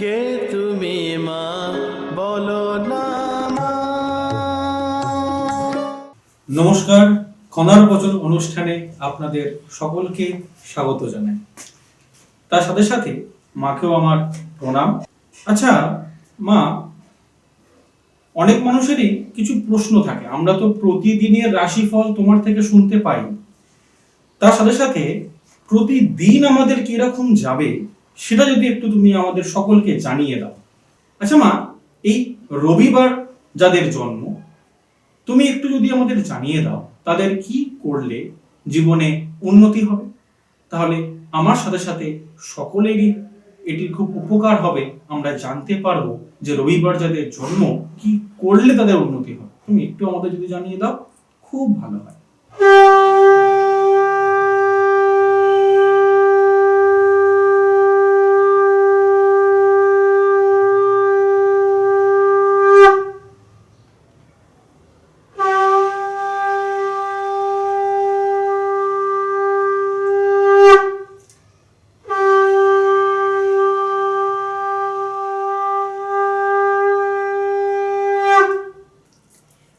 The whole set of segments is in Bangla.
কে তুমি মা বলো না মা। নমস্কার, খনার বচন অনুষ্ঠানে আপনাদের সকলকে স্বাগত জানাই। তার সাথে সাথে মাকেও আমার প্রণাম। আচ্ছা মা, অনেক মানুষেরই কিছু প্রশ্ন থাকে। আমরা তো প্রতিদিনের রাশিফল তোমার থেকে শুনতে পাই, তার সাথে সাথে প্রতিদিন আমাদের কিরকম যাবে সেটা যদি একটু তুমি আমাদের সকলকে জানিয়ে দাও। আচ্ছা মা, এই রবিবার যাদের জন্ম, তুমি একটু যদি আমাদের জানিয়ে দাও তাদের কি করলে জীবনে উন্নতি হবে, তাহলে আমার সাথে সাথে সকলেরই এটির খুব উপকার হবে। আমরা জানতে পারবো যে রবিবার যাদের জন্ম কি করলে তাদের উন্নতি হবে। তুমি একটু আমাদের যদি জানিয়ে দাও খুব ভালো হয়।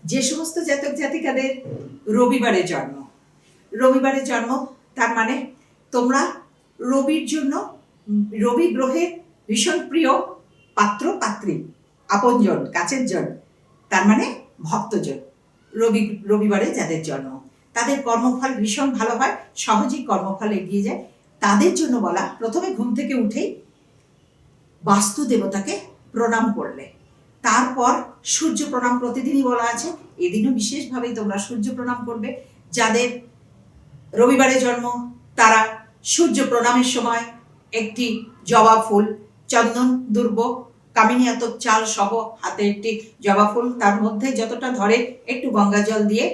যে সমস্ত জাতক জাতিকাদের রবিবারে জন্ম তার মানে তোমরা রবি গ্রহের ভীষণ প্রিয় পাত্র পাত্রী, আপনজন, কাছের জন, তার মানে ভক্তজন। রবিবারে যাদের জন্ম তাদের কর্মফল ভীষণ ভালো হয়, সহজেই কর্মফল এগিয়ে যায়। তাদের জন্য বলা, প্রথমে ঘুম থেকে উঠেই বাস্তু দেবতাকে প্রণাম করলে, তারপর সূর্য প্রণাম প্রতিদিনই বলা আছে, এদিনও বিশেষভাবেই তোমরা সূর্য প্রণাম করবে। যাদের রবিবারে জন্ম তারা সূর্য প্রণামের সময় একটি জবা ফুল, চন্দন, দুর্ব, কামিনী আতপ চাল সহ হাতে একটি জবা ফুল, তার মধ্যে যতটা ধরে একটু গঙ্গা জল দিয়ে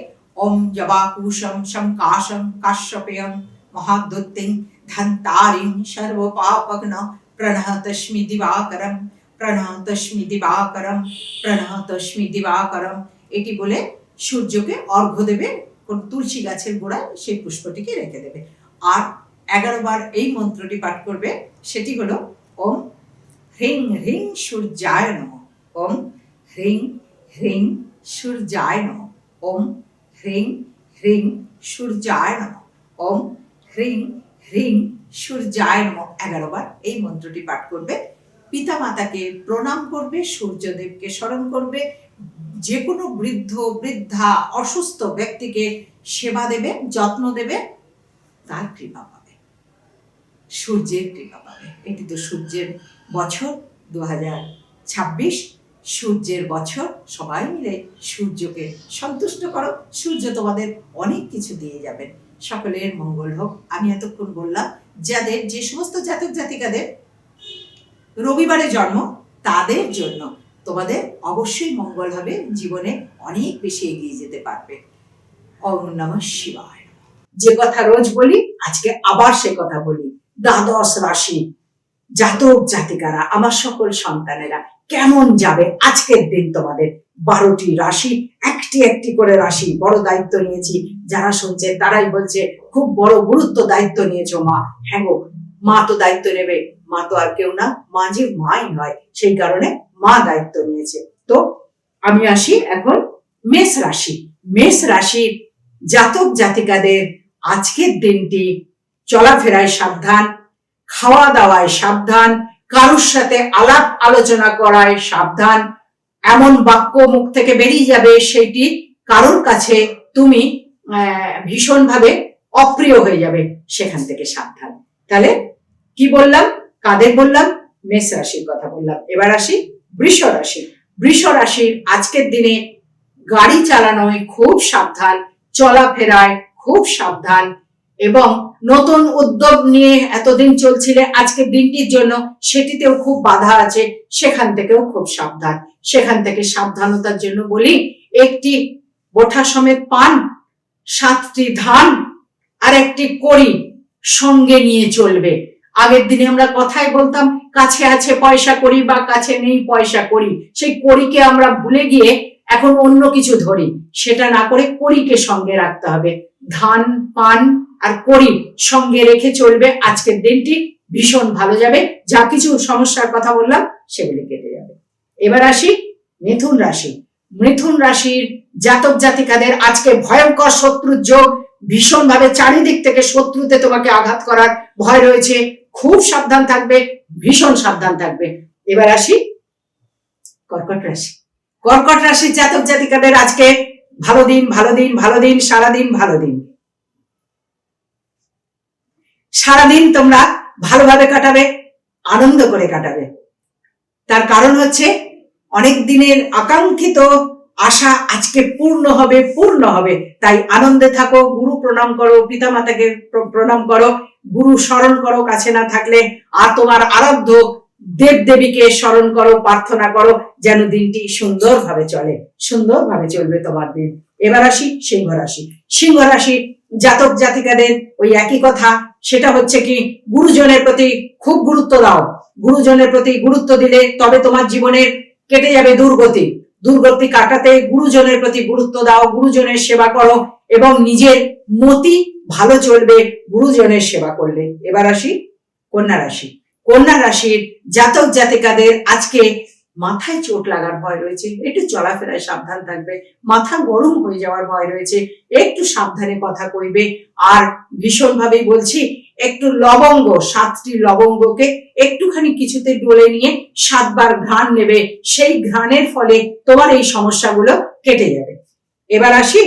ওম জবা কুশম শঙ্কাশম কাশ্যপেয়ম মহাদত্তিং ধন্তারিং সর্বপাপগ্ন প্রণহতস্মি দিবাকরম প্রণহতস্মি দিবাকরম প্রণহতস্মি দিবাকরম, এটি বলে সূর্যকে অর্ঘ্য দেবে। কোন তুলসী গাছের গোড়ায় সেই পুষ্পটিকে রেখে দেবে। আর 11 বার এই মন্ত্রটি পাঠ করবে, সেটি হলো ওম হ্রিং হ্রিং সূর্যায় নমঃ, ওম হ্রিং হ্রিং সূর্যায় নমঃ, ওম হ্রিং হ্রিং সূর্যায় নমঃ, ওম হ্রিং হ্রিং সূর্যায় নমঃ। 11 বার এই মন্ত্রটি পাঠ করবে। পিতা মাতাকে প্রণাম করবে, সূর্যদেবকে স্মরণ করবে, যে কোনো বৃদ্ধ বৃদ্ধা অসুস্থ ব্যক্তিকে সেবা দেবে, যত্ন দেবে, তার কৃপা পাবে, সূর্যের কৃপা পাবে। এটি তো সূর্যের বছর 2026, সূর্যের বছর। সবাই মিলে সূর্যকে সন্তুষ্ট করো, সূর্য তোমাদের অনেক কিছু দিয়ে যাবেন। সকলের মঙ্গল হোক। আমি এতক্ষণ বললাম যাদের, যে সমস্ত জাতক জাতিকাদের রবিবারে জন্ম তাদের জন্য তোমাদের অবশ্যই মঙ্গল হবে, জীবনে অনেক বেশি এগিয়ে যেতে পারবে। ওম নমঃ শিবায়। যে কথা রোজ বলি, আজকে আবার সে কথা বলি। দ্বাদশ রাশি জাতক জাতিকারা, আমার সকল সন্তানেরা, কেমন যাবে আজকের দিন তোমাদের? 12টি রাশি, একটি একটি করে রাশি, বড় দায়িত্ব নিয়েছি। যারা শুনছে তারাই বলছে খুব বড় গুরুত্ব দায়িত্ব নিয়েছো মা। হ্যাঁ গো, মা তো দায়িত্ব নেবে, মা তো আর কেউ না, মা যে মাই নয়, সেই কারণে মা দায়িত্ব নিয়েছে। তো আমি আসি এখন মেষ রাশি। মেষ রাশির জাতক জাতিকাদের আজকের দিনটি চলাফেরায় সাবধান, খাওয়া দাওয়ায় সাবধান, কারোর সাথে আলাপ আলোচনা করায় সাবধান। এমন বাক্য মুখ থেকে বেরিয়ে যাবে সেটি কারোর কাছে তুমি ভীষণভাবে অপ্রিয় হয়ে যাবে, সেখান থেকে সাবধান। তাহলে কি বললাম, কাদের বললাম? মেষ রাশির কথা বললাম। এবার আসি বৃষ রাশি। বৃষ রাশির আজকের দিনে গাড়ি চালানোয় খুব সাবধান, চলাফেরায় খুব সাবধান, এবং নতুন উদ্যোগ নিয়ে এতদিন চলছিলে, আজকের দিনটির জন্য সেটিতেও খুব বাধা আছে, সেখান থেকেও খুব সাবধান। সেখান থেকে সাবধানতার জন্য বলি, একটি বোঠা সমেত পান, 7টি ধান আর একটি কড়ি সঙ্গে নিয়ে চলবে। আগের দিনে আমরা কথাই বলতাম কাছে আছে পয়সা কড়ি বা কাছে নেই পয়সা কড়ি, সেই কড়িকে আমরা ভুলে গিয়ে এখন অন্য কিছু ধরি। সেটা না করে কড়িকে সঙ্গে রাখতে হবে। ধান, পান আর কড়ি সঙ্গে রেখে চলবে আজকের দিনটি, ভীষণ ভালো যাবে। যা কিছু সমস্যার কথা বললাম সেগুলি কেটে যাবে। এবার আসি মিথুন রাশি। মিথুন রাশির জাতক জাতিকাদের আজকে ভয়ঙ্কর শত্রুর যোগ। ভীষণ ভাবে চারিদিক থেকে শত্রুতে তোমাকে আঘাত করার ভয় রয়েছে। খুব সাবধান থাকবে, ভীষণ সাবধান থাকবে। এবার আসি কর্কট রাশি। কর্কট রাশির জাতক জাতিকাদের আজকে ভালো দিন, ভালো দিন, ভালো দিন, সারাদিন ভালো দিন। সারাদিন তোমরা ভালোভাবে কাটাবে, আনন্দ করে কাটাবে। তার কারণ হচ্ছে অনেক দিনের আকাঙ্ক্ষিত আশা আজকে পূর্ণ হবে, পূর্ণ হবে। তাই আনন্দে থাকো, গুরু প্রণাম করো, পিতা মাতাকে প্রণাম করো, গুরু স্মরণ করো কাছে না থাকলে, আর তোমার আরাধ্য দেব দেবীকে স্মরণ করো, প্রার্থনা করো যেন দিনটি সুন্দরভাবে চলে, সুন্দরভাবে চলবে তোমার দিন। এবার আসি সিংহ রাশি। সিংহ রাশি জাতক জাতিকাদের ওই একই কথা, সেটা হচ্ছে কি গুরুজনের প্রতি খুব গুরুত্ব দাও। গুরুজনের প্রতি গুরুত্ব দিলে তবে তোমার জীবনের কেটে যাবে দুর্গতি। দুর্গতি কাটাতে গুরুজনের প্রতি গুরুত্ব দাও, গুরুজনের সেবা করো এবং নিজের মতি ভালো চলবে গুরুজনের সেবা করলে। এবার আসি কন্যা রাশি। কন্যা রাশির জাতক জাতিকাদের আজকে মাথায় চোট লাগার ভয় রয়েছে, একটু চলাফেরায় সাবধান থাকবে। মাথা গরম হয়ে যাওয়ার ভয় রয়েছে, একটু সাবধানে কথা কইবে। আর ভীষণ ভাবেই বলছি, একটু লবঙ্গ, 7টি লবঙ্গকে একটুখানি কিছুতে ডলে নিয়ে 7 বার ঘ্রাণ নেবে। সেই ঘ্রাণের ফলে তোমার এই সমস্যাগুলো কেটে যাবে। এবার আসি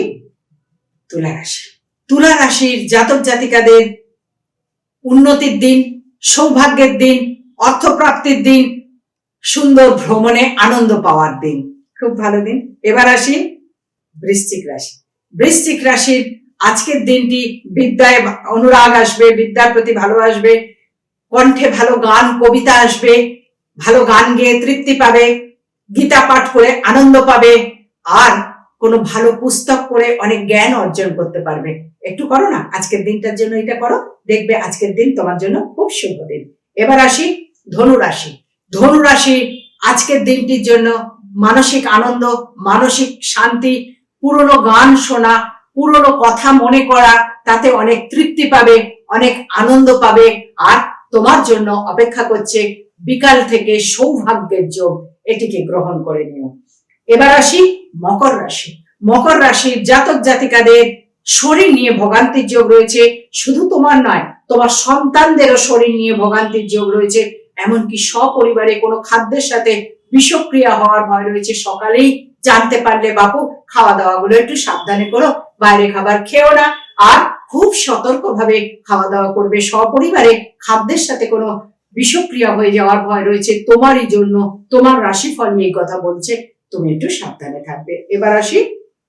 তুলা রাশি। তুলা রাশির জাতক জাতিকাদের উন্নতির দিন, সৌভাগ্যের দিন, অর্থপ্রাপ্তির দিন, সুন্দর ভ্রমণে আনন্দ পাওয়ার দিন, খুব ভালো দিন। এবার আসি বৃশ্চিক রাশি। বৃশ্চিক রাশির আজকের দিনটি বিদ্যায় অনুরাগ আসবে, বিদ্যার প্রতি ভালো আসবে, কণ্ঠে ভালো গান কবিতা আসবে, ভালো গান গেয়ে তৃপ্তি পাবে, গীতা পাঠ করে আনন্দ পাবে, আর কোনো ভালো পুস্তক পড়ে অনেক জ্ঞান অর্জন করতে পারবে। একটু করো না, আজকের দিনটার জন্য এটা করো, দেখবে আজকের দিন তোমার জন্য খুব শুভ দিন। এবার আসি ধনু রাশি। ধনু রাশি আজকের দিনটির জন্য মানসিক আনন্দ, মানসিক শান্তি, পুরনো গান শোনা, পুরনো কথা মনে করা, তাতে অনেক তৃপ্তি পাবে, অনেক আনন্দ পাবে। আর তোমার জন্য অপেক্ষা করছে বিকাল থেকে সৌভাগ্যের যোগ, এটিকে গ্রহণ করে নিও। এবার আসি মকর রাশি। মকর রাশির জাতক জাতিকাদের শরীর নিয়ে ভোগান্তির যোগ রয়েছে। শুধু তোমার নয়, তোমার সন্তানদেরও শরীর নিয়ে ভোগান্তির যোগ রয়েছে। এমনকি সপরিবারে কোনো খাদ্যের সাথে বিষক্রিয়া হওয়ার ভয় রয়েছে। সকালেই জানতে পারলে বাপু, খাওয়া দাওয়া গুলো একটু সাবধানে করো, বাইরে খাবার খেও না, আর খুব সতর্কভাবে খাওয়া দাওয়া করবে। সপরিবারে খাদ্যের সাথে কোনো বিষক্রিয়া হয়ে যাওয়ার ভয় রয়েছে তোমারই জন্য, তোমার রাশিফল নিয়ে কথা বলছে, তুমি একটু সাবধানে থাকবে। এবার আসি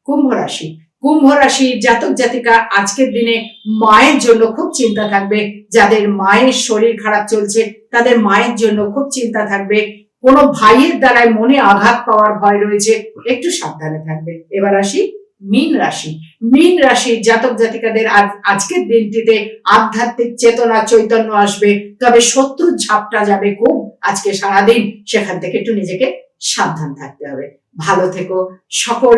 কুম্ভ রাশি। কুম্ভ রাশির জাতক জাতিকা আজকের দিনে মায়ের জন্য খুব চিন্তা থাকবে। যাদের মায়ের শরীর খারাপ চলছে তাদের মায়ের জন্য খুব চিন্তা থাকবে। কোনো ভাইয়ের দ্বারায় মনে আঘাত পাওয়ার ভয় রয়েছে, একটু সাবধানে থাকবে। এবার আসি মীন রাশি। মীন রাশির জাতক জাতিকাদের আজকের দিনটিতে আধ্যাত্মিক চেতনা চৈতন্য আসবে, তবে শত্রুর ঝাপটা যাবে খুব আজকে সারাদিন। সেখান থেকে একটু নিজেকে সাবধান থাকতে হবে। ভালো থেকো। সকল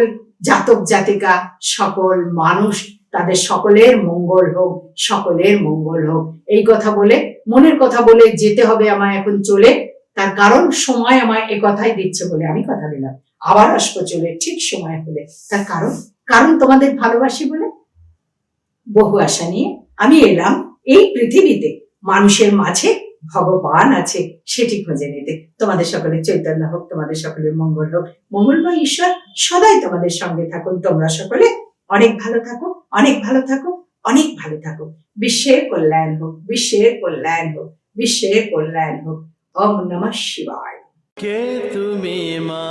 জাতক জাতিকা, সকল মানুষ, তাদের সকলের মঙ্গল হোক, সকলের মঙ্গল হোক। এই কথা বলে, মনের কথা বলে যেতে হবে আমায় এখন চলে। তার কারণ সময় আমায় এ কথাই দিচ্ছে বলে আমি কথা দিলাম। আবার আসবো চলে ঠিক সময় হলে। তার কারণ তোমাদের ভালোবাসি বলে। বহু আশা নিয়ে আমি এলাম এই পৃথিবীতে। মানুষের মাঝে ভগবান আছে, সেটি খুঁজে নিতে। তোমাদের সকলের চৈতন্য হোক, তোমাদের সকলের মঙ্গল হোক। মঙ্গলময় ঈশ্বর সদাই তোমাদের সঙ্গে থাকুন। তোমরা সকলে অনেক ভালো থাকো, অনেক ভালো থাকো, অনেক ভালো থাকো। বিশ্বের কল্যাণ হোক, বিশ্বের কল্যাণ হোক, বিশ্বের কল্যাণ হোক। ওম নমঃ শিবায়। কে তুমি মা?